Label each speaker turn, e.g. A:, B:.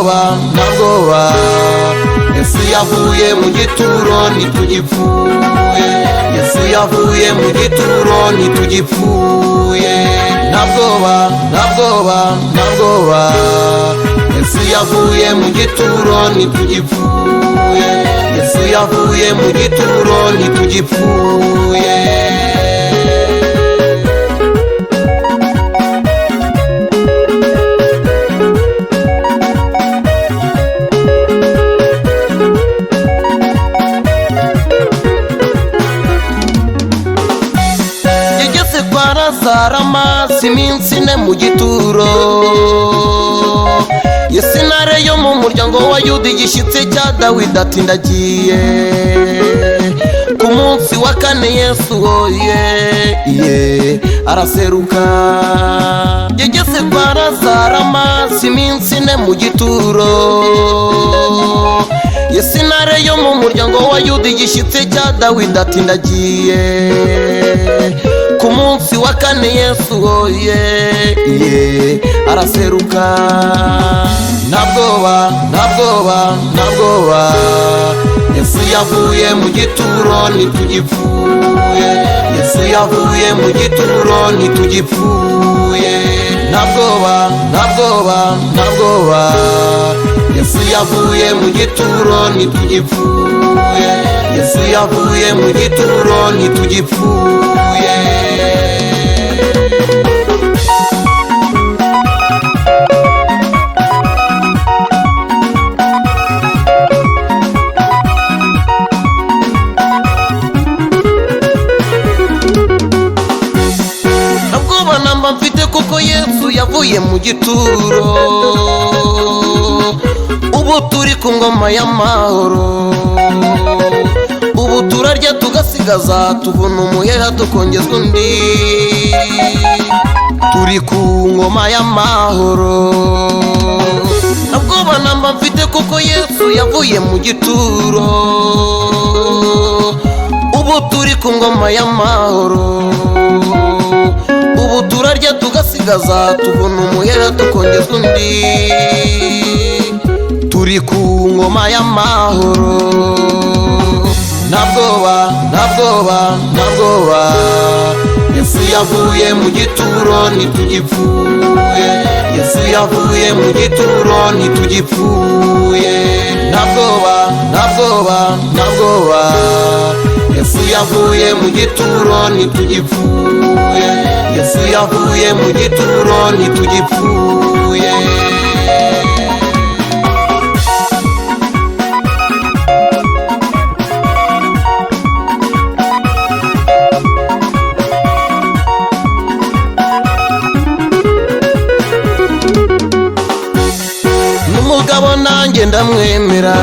A: ntabwoba Yesu yavuye mu gituro ntitugipfuye Yesu yavuye mu gituro ntitugipfuye ntabwoba Yesu yavuye mu gituro ntitugipfuye Yesu yavuye mu gituro ntitugipfuye Lazarus iminsi ine mu gituro Yesu intare yo mu muryango wa Yuda igishyitsi cya Dawidi ati ndagiye ku munsi wa kane Yesu araseruka yageze kwa Lazarus iminsi ine mu gituro Yesu intare yo mu muryango wa Yuda igishyitsi cya Dawidi ati ndagiye ku munsi wa kane Yesu araseruka ntabwoba Yesu yavuye mu gituro ntitugipfuye Yesu yavuye mu gituro ntitugipfuye ntabwoba Yesu yavuye mu gituro ntitugipfuye Yesu yavuye mu gituro ntitugipfuye ntabwoba namba mfite kuko Yesu yavuye mu gituro ubu turi ku ngoma y'amahoro ubu turarya tugasigaza tubona umuheha tukongezwa undi turi ku ngoma y'amahoro ntabwoba namba mfite kuko Yesu yavuye mu gituro ubu turi ku ngoma y'amahoro ubu turarya tugasigaza tubona umuheha tukongezwa undi turi ku ngoma y'amahoro ntabwoba Yesu yavuye mu gituro ntitugipfuye Yesu yavuye mu gituro ntitugipfuye ntabwoba Yesu yavuye mu gituro ntitugipfuye Yesu yavuye mu gituro ntitugipfuye umugabo nanjye ndamwemera